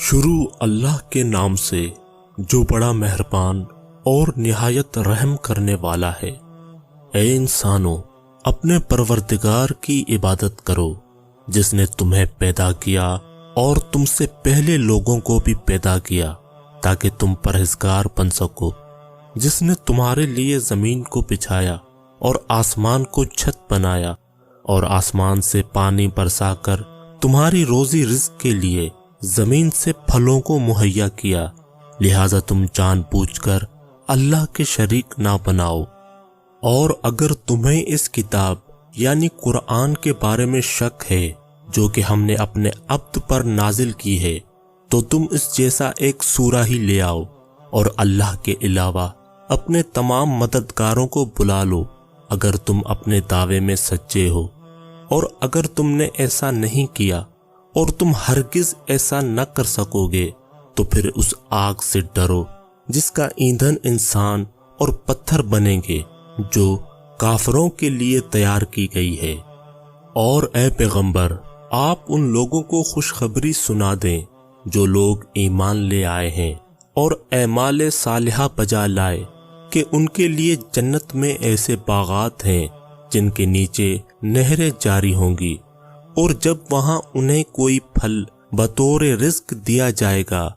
شروع اللہ کے نام سے جو بڑا مہربان اور نہایت رحم کرنے والا ہے۔ اے انسانوں، اپنے پروردگار کی عبادت کرو جس نے تمہیں پیدا کیا اور تم سے پہلے لوگوں کو بھی پیدا کیا تاکہ تم پرہیزگار بن سکو، جس نے تمہارے لیے زمین کو بچھایا اور آسمان کو چھت بنایا اور آسمان سے پانی برسا کر تمہاری روزی رزق کے لیے زمین سے پھلوں کو مہیا کیا، لہذا تم جان بوجھ کر اللہ کے شریک نہ بناؤ۔ اور اگر تمہیں اس کتاب یعنی قرآن کے بارے میں شک ہے جو کہ ہم نے اپنے عبد پر نازل کی ہے، تو تم اس جیسا ایک سورہ ہی لے آؤ اور اللہ کے علاوہ اپنے تمام مددگاروں کو بلا لو اگر تم اپنے دعوے میں سچے ہو۔ اور اگر تم نے ایسا نہیں کیا اور تم ہرگز ایسا نہ کر سکو گے تو پھر اس آگ سے ڈرو جس کا ایندھن انسان اور پتھر بنیں گے جو کافروں کے لیے تیار کی گئی ہے۔ اور اے پیغمبر، آپ ان لوگوں کو خوشخبری سنا دیں جو لوگ ایمان لے آئے ہیں اور اعمال صالحہ بجا لائے کہ ان کے لیے جنت میں ایسے باغات ہیں جن کے نیچے نہریں جاری ہوں گی، اور جب وہاں انہیں کوئی پھل بطور رزق دیا جائے گا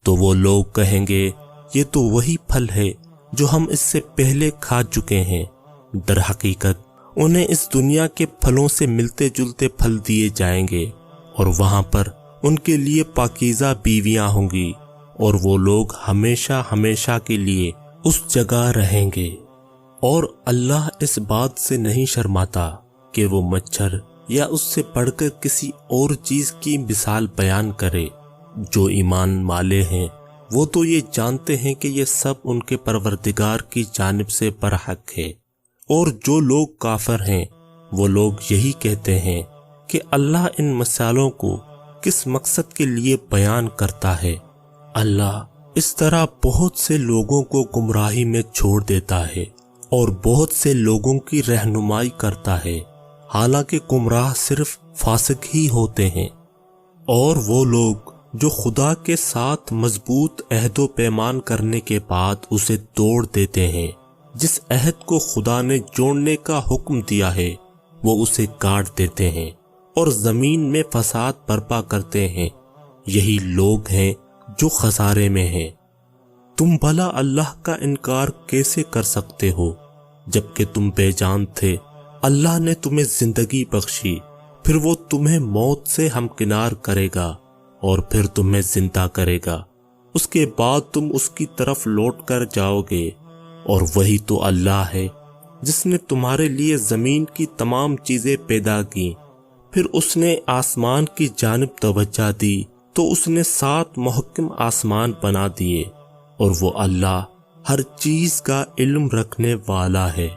تو وہ لوگ کہیں گے یہ تو وہی پھل ہے جو ہم اس سے پہلے کھا چکے ہیں۔ در حقیقت انہیں اس دنیا کے پھلوں سے ملتے جلتے پھل دیے جائیں گے اور وہاں پر ان کے لیے پاکیزہ بیویاں ہوں گی، اور وہ لوگ ہمیشہ ہمیشہ کے لیے اس جگہ رہیں گے۔ اور اللہ اس بات سے نہیں شرماتا کہ وہ مچھر یا اس سے بڑھ کر کسی اور چیز کی مثال بیان کرے۔ جو ایمان والے ہیں وہ تو یہ جانتے ہیں کہ یہ سب ان کے پروردگار کی جانب سے برحق ہے، اور جو لوگ کافر ہیں وہ لوگ یہی کہتے ہیں کہ اللہ ان مثالوں کو کس مقصد کے لیے بیان کرتا ہے۔ اللہ اس طرح بہت سے لوگوں کو گمراہی میں چھوڑ دیتا ہے اور بہت سے لوگوں کی رہنمائی کرتا ہے، حالانکہ گمراہ صرف فاسق ہی ہوتے ہیں۔ اور وہ لوگ جو خدا کے ساتھ مضبوط عہد و پیمان کرنے کے بعد اسے توڑ دیتے ہیں، جس عہد کو خدا نے جوڑنے کا حکم دیا ہے وہ اسے کاٹ دیتے ہیں اور زمین میں فساد برپا کرتے ہیں، یہی لوگ ہیں جو خسارے میں ہیں۔ تم بھلا اللہ کا انکار کیسے کر سکتے ہو جبکہ تم بے جان تھے؟ اللہ نے تمہیں زندگی بخشی، پھر وہ تمہیں موت سے ہمکنار کرے گا اور پھر تمہیں زندہ کرے گا، اس کے بعد تم اس کی طرف لوٹ کر جاؤ گے۔ اور وہی تو اللہ ہے جس نے تمہارے لیے زمین کی تمام چیزیں پیدا کی، پھر اس نے آسمان کی جانب توجہ دی تو اس نے 7 محکم آسمان بنا دیے، اور وہ اللہ ہر چیز کا علم رکھنے والا ہے۔